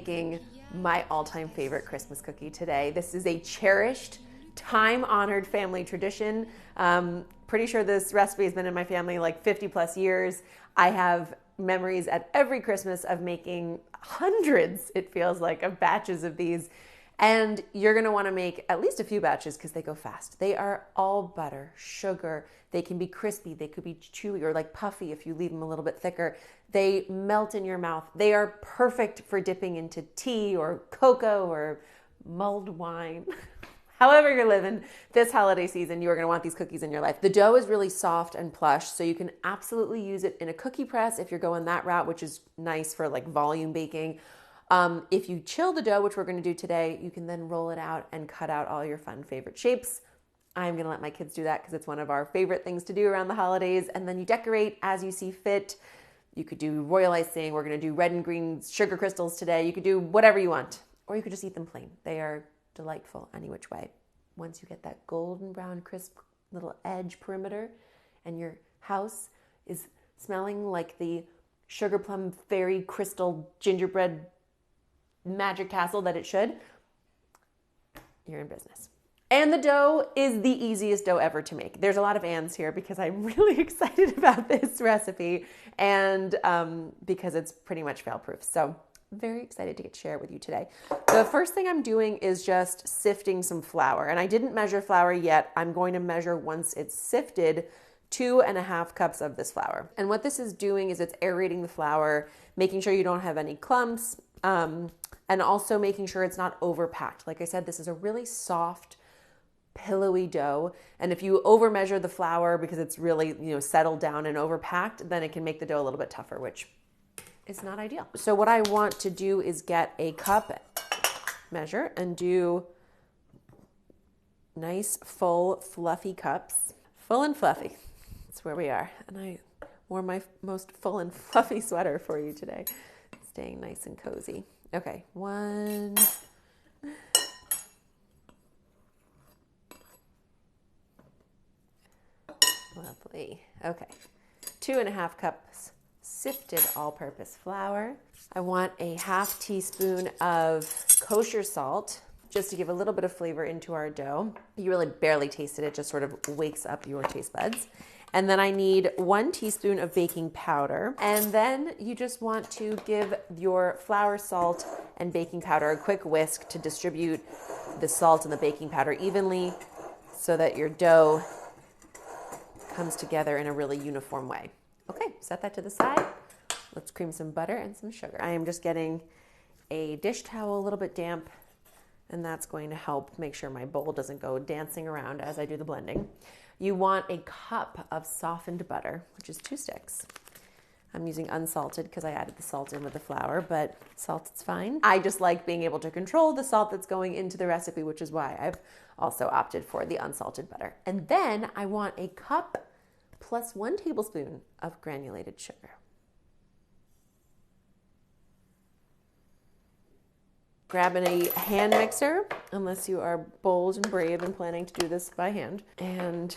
making my all-time favorite Christmas cookie today. This is a cherished, time-honored family tradition. Pretty sure this recipe has been in my family like 50 plus years. I have memories at every Christmas of making hundreds, it feels like, of batches of these. And you're gonna wanna make at least a few batches because they go fast. They are all butter, sugar. They can be crispy, they could be chewy or like puffy if you leave them a little bit thicker. They melt in your mouth. They are perfect for dipping into tea or cocoa or mulled wine. However you're living this holiday season, you are gonna want these cookies in your life. The dough is really soft and plush, so you can absolutely use it in a cookie press if you're going that route, which is nice for like volume baking. If you chill the dough, which we're going to do today, you can then roll it out and cut out all your fun favorite shapes. I'm going to let my kids do that because it's one of our favorite things to do around the holidays. And then you decorate as you see fit. You could do royal icing. We're going to do red and green sugar crystals today. You could do whatever you want, or you could just eat them plain. They are delightful any which way. Once you get that golden brown crisp little edge perimeter and your house is smelling like the sugar plum fairy crystal gingerbread magic castle that it should, you're in business. And the dough is the easiest dough ever to make. There's a lot of ands here because I'm really excited about this recipe and because it's pretty much fail-proof. So very excited to get to share it with you today. The first thing I'm doing is just sifting some flour. And I didn't measure flour yet. I'm going to measure once it's sifted 2.5 cups of this flour. And what this is doing is it's aerating the flour, making sure you don't have any clumps, and also making sure it's not overpacked. Like I said, this is a really soft, pillowy dough. And if you over measure the flour because it's really, settled down and overpacked, then it can make the dough a little bit tougher, which is not ideal. So what I want to do is get a cup measure and do nice, full, fluffy cups. Full and fluffy. That's where we are. And I wore my most full and fluffy sweater for you today. Staying nice and cozy. Okay, 1. Lovely. Okay, 2.5 cups sifted all-purpose flour. I want a 1/2 teaspoon of kosher salt, just to give a little bit of flavor into our dough. You really barely taste it. It just sort of wakes up your taste buds. And then I need 1 teaspoon of baking powder. And then you just want to give your flour, salt, and baking powder a quick whisk to distribute the salt and the baking powder evenly so that your dough comes together in a really uniform way. Okay, set that to the side. Let's cream some butter and some sugar. I am just getting a dish towel a little bit damp, and that's going to help make sure my bowl doesn't go dancing around as I do the blending. You want a cup of softened butter, which is 2 sticks. I'm using unsalted because I added the salt in with the flour, but salted's fine. I just like being able to control the salt that's going into the recipe, which is why I've also opted for the unsalted butter. And then I want a cup plus 1 tablespoon of granulated sugar. Grabbing a hand mixer, unless you are bold and brave and planning to do this by hand. And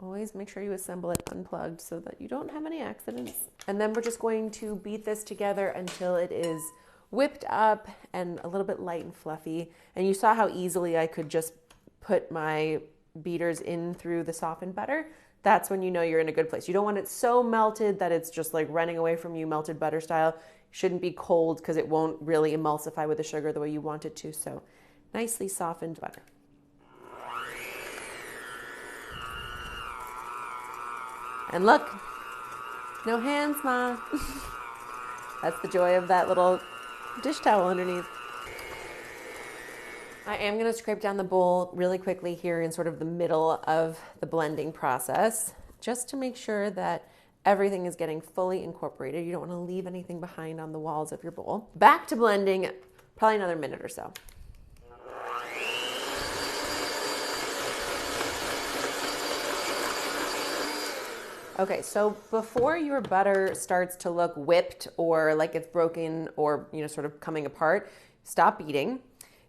always make sure you assemble it unplugged so that you don't have any accidents. And then we're just going to beat this together until it is whipped up and a little bit light and fluffy. And you saw how easily I could just put my beaters in through the softened butter. That's when you know you're in a good place. You don't want it so melted that it's just like running away from you, melted butter style. Shouldn't be cold because it won't really emulsify with the sugar the way you want it to. So nicely softened butter. And look, no hands, Ma. That's the joy of that little dish towel underneath. I am going to scrape down the bowl really quickly here in sort of the middle of the blending process, just to make sure that everything is getting fully incorporated. You don't want to leave anything behind on the walls of your bowl. Back to blending, probably another minute or so. Okay, so before your butter starts to look whipped or like it's broken or, sort of coming apart, stop beating.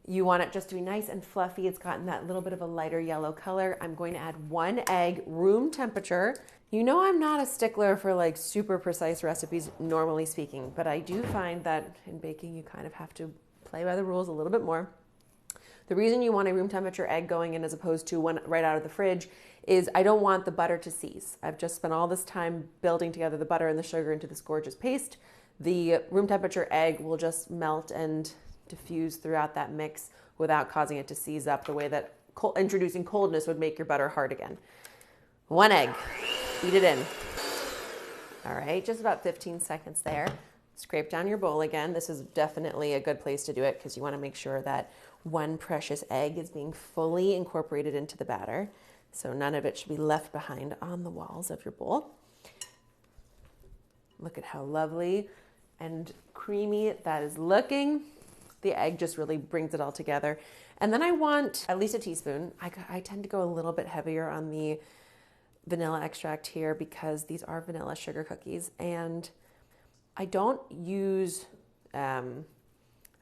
You want it just to be nice and fluffy. It's gotten that little bit of a lighter yellow color. I'm going to add 1 egg, room temperature. You know I'm not a stickler for like super precise recipes, normally speaking, but I do find that in baking you kind of have to play by the rules a little bit more. The reason you want a room temperature egg going in as opposed to one right out of the fridge is I don't want the butter to seize. I've just spent all this time building together the butter and the sugar into this gorgeous paste. The room temperature egg will just melt and diffuse throughout that mix without causing it to seize up the way that introducing coldness would make your butter hard again. 1 egg, beat it in. All right, just about 15 seconds there. Scrape down your bowl again. This is definitely a good place to do it because you want to make sure that 1 precious egg is being fully incorporated into the batter. So none of it should be left behind on the walls of your bowl. Look at how lovely and creamy that is looking. The egg just really brings it all together. And then I want at least a teaspoon. I tend to go a little bit heavier on the vanilla extract here because these are vanilla sugar cookies. And I don't use, I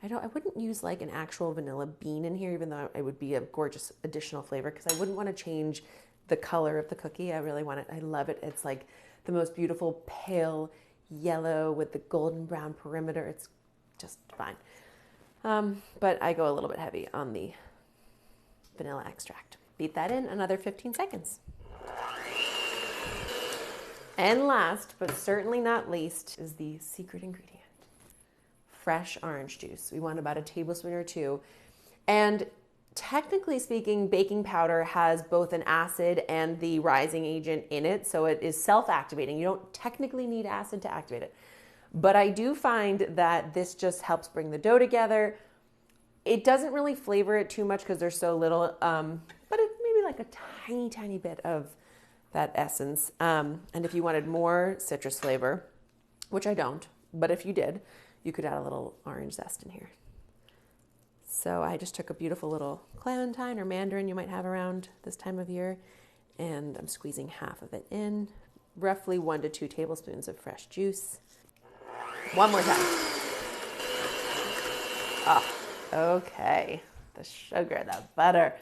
wouldn't use like an actual vanilla bean in here, even though it would be a gorgeous additional flavor because I wouldn't want to change the color of the cookie. I really want it. I love it. It's like the most beautiful pale yellow with the golden brown perimeter. It's just fine. But I go a little bit heavy on the vanilla extract. Beat that in another 15 seconds. And last, but certainly not least, is the secret ingredient. Fresh orange juice. We want about a tablespoon or 2. And technically speaking, baking powder has both an acid and the rising agent in it, so it is self-activating. You don't technically need acid to activate it. But I do find that this just helps bring the dough together. It doesn't really flavor it too much because there's so little, but it's maybe like a tiny, tiny bit of that essence. And if you wanted more citrus flavor, which I don't, but if you did, you could add a little orange zest in here. So I just took a beautiful little clementine or mandarin you might have around this time of year, and I'm squeezing half of it in, roughly 1 to 2 tablespoons of fresh juice. One more time. Oh, okay. The sugar, the butter,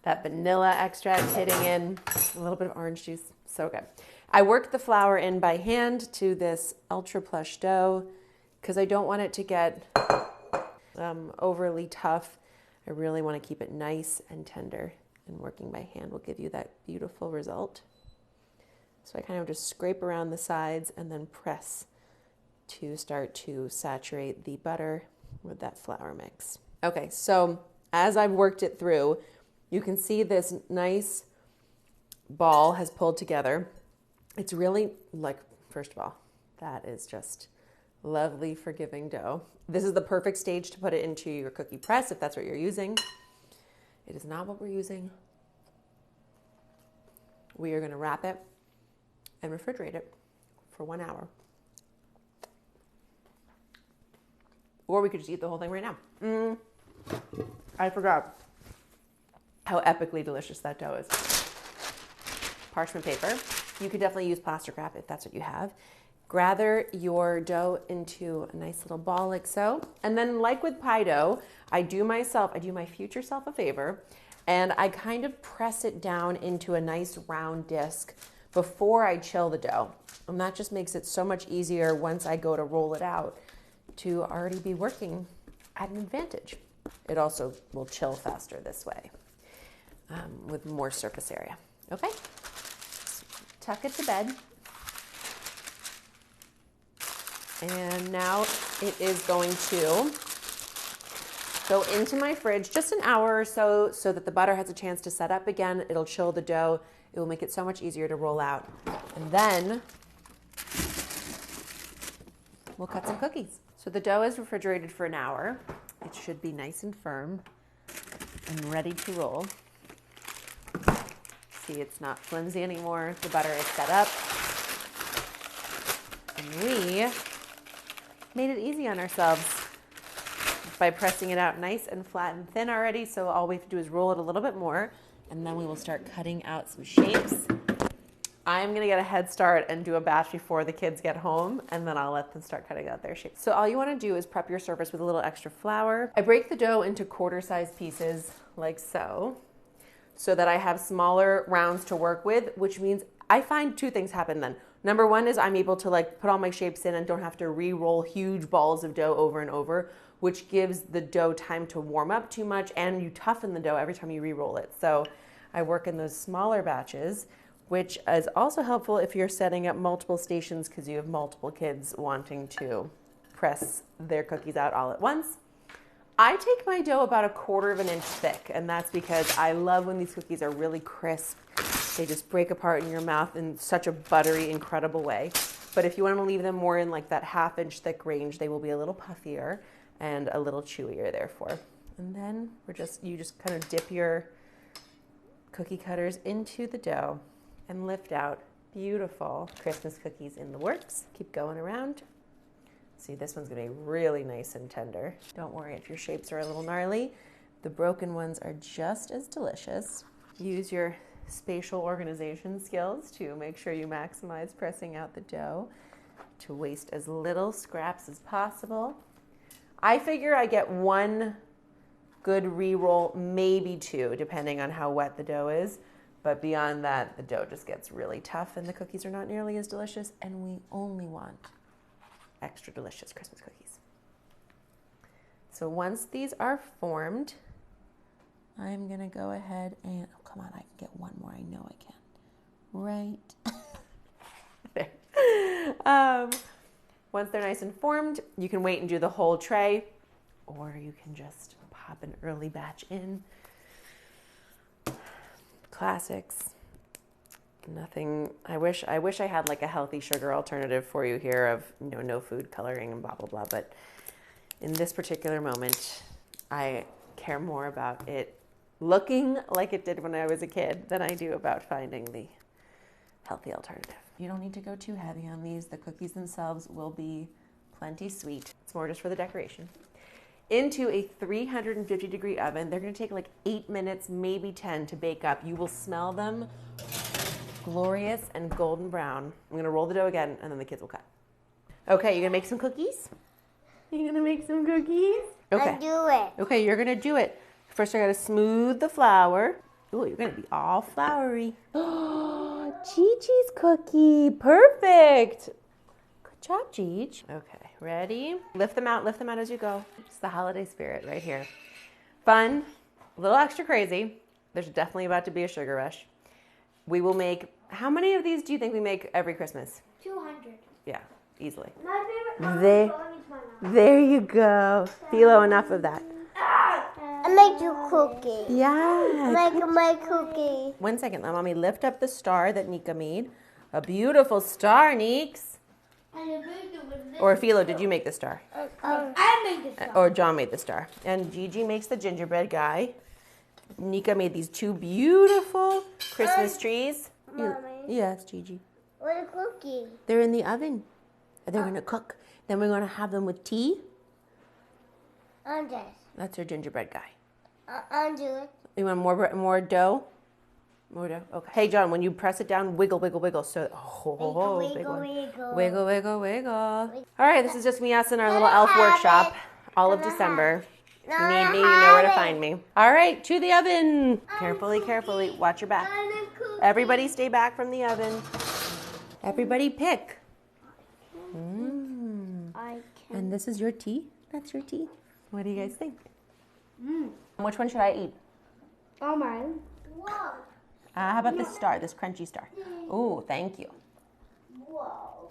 that vanilla extract hitting in, a little bit of orange juice. So good. I work the flour in by hand to this ultra plush dough because I don't want it to get overly tough. I really want to keep it nice and tender, and working by hand will give you that beautiful result. So I kind of just scrape around the sides and then press to start to saturate the butter with that flour mix. Okay, so as I've worked it through, you can see this nice ball has pulled together. It's really like, first of all, that is just lovely forgiving dough. This is the perfect stage to put it into your cookie press if that's what you're using. It is not what we're using. We are going to wrap it and refrigerate it for 1 hour. Or we could just eat the whole thing right now. I forgot how epically delicious that dough is. Parchment paper. You could definitely use plastic wrap if that's what you have. Gather your dough into a nice little ball like so. And then like with pie dough, I do my future self a favor, and I kind of press it down into a nice round disc before I chill the dough. And that just makes it so much easier once I go to roll it out to already be working at an advantage. It also will chill faster this way with more surface area. Okay, tuck it to bed. And now it is going to go into my fridge just an hour or so that the butter has a chance to set up again. It'll chill the dough. It will make it so much easier to roll out. And then we'll cut some cookies. So the dough is refrigerated for an hour. It should be nice and firm and ready to roll. See, it's not flimsy anymore. The butter is set up. And we made it easy on ourselves by pressing it out nice and flat and thin already. So all we have to do is roll it a little bit more, and then we will start cutting out some shapes. I'm going to get a head start and do a batch before the kids get home, and then I'll let them start cutting out their shapes. So all you want to do is prep your surface with a little extra flour. I break the dough into quarter-sized pieces like so that I have smaller rounds to work with, which means I find two things happen then. Number one is I'm able to like put all my shapes in and don't have to re-roll huge balls of dough over and over, which gives the dough time to warm up too much, and you toughen the dough every time you re-roll it. So I work in those smaller batches, which is also helpful if you're setting up multiple stations because you have multiple kids wanting to press their cookies out all at once. I take my dough about 1/4 of an inch thick, and that's because I love when these cookies are really crisp. They just break apart in your mouth in such a buttery, incredible way. But if you want to leave them more in like that 1/2 inch thick range, they will be a little puffier and a little chewier therefore. And then you just kind of dip your cookie cutters into the dough and lift out beautiful Christmas cookies in the works. Keep going around. See, this one's gonna be really nice and tender. Don't worry if your shapes are a little gnarly. The broken ones are just as delicious. Use your spatial organization skills to make sure you maximize pressing out the dough to waste as little scraps as possible. I figure I get 1 good re-roll, maybe 2, depending on how wet the dough is. But beyond that, the dough just gets really tough and the cookies are not nearly as delicious, and we only want extra delicious Christmas cookies. So once these are formed, I'm gonna go ahead and, oh come on, I can get one more, I know I can. Right there. Once they're nice and formed, you can wait and do the whole tray, or you can just pop an early batch in. Classics. Nothing. I wish I had like a healthy sugar alternative for you here of, you know, no food coloring and blah blah blah, but in this particular moment I care more about it looking like it did when I was a kid than I do about finding the healthy alternative. You don't need to go too heavy on these. The cookies themselves will be plenty sweet. It's more just for the decoration. Into a 350-degree oven. They're going to take like 8 minutes, maybe 10 to bake up. You will smell them glorious and golden brown. I'm going to roll the dough again, and then the kids will cut. Okay, you're going to make some cookies? You're going to make some cookies? Okay. I do it. Okay, you're going to do it. First, I got to smooth the flour. Oh, you're going to be all floury. Oh, Gigi's cookie. Perfect. Good job, Gigi. Okay, ready? Lift them out as you go. It's the holiday spirit right here. Fun, a little extra crazy. There's definitely about to be a sugar rush. We will make, how many of these do you think we make every Christmas? 200. Yeah, easily. My favorite There you go. Philo, enough of that. I make you cookie. Yeah. Make my cookie. 1 second, let mommy lift up the star that Nika made. A beautiful star, Neeks. Or Philo, did you make the star? I made the star. Or John made the star. And Gigi makes the gingerbread guy. Nika made these 2 beautiful Christmas trees. Mommy. Yes, Gigi. What a cookie. They're in the oven. They're going to cook. Then we're going to have them with tea. On this. That's our gingerbread guy. Undo it. You want more dough? More dough? Okay. Hey, John, when you press it down, wiggle, wiggle, wiggle. So, Wiggle, big one. wiggle. Wiggle, wiggle, wiggle. All right, this is just me, us, and our little elf workshop. All of December. If you need me, you know where to find me. All right, to the oven. Carefully, carefully. Watch your back. Everybody stay back from the oven. Everybody pick. And this is your tea? That's your tea. What do you guys think? Which one should I eat? Oh, mine. Whoa. How about this star, this crunchy star? Oh, thank you. Whoa.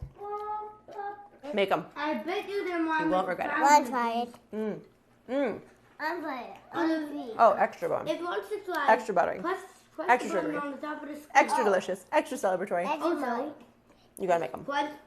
Make them. I bet you didn't want You won't regret it. I'll try it. Mm. I'm trying it. Oh, extra bone. If you want to try, Extra buttery. press Extra the button sugary. on the top of the screen. Extra delicious. Extra celebratory. Extra. You gotta make them.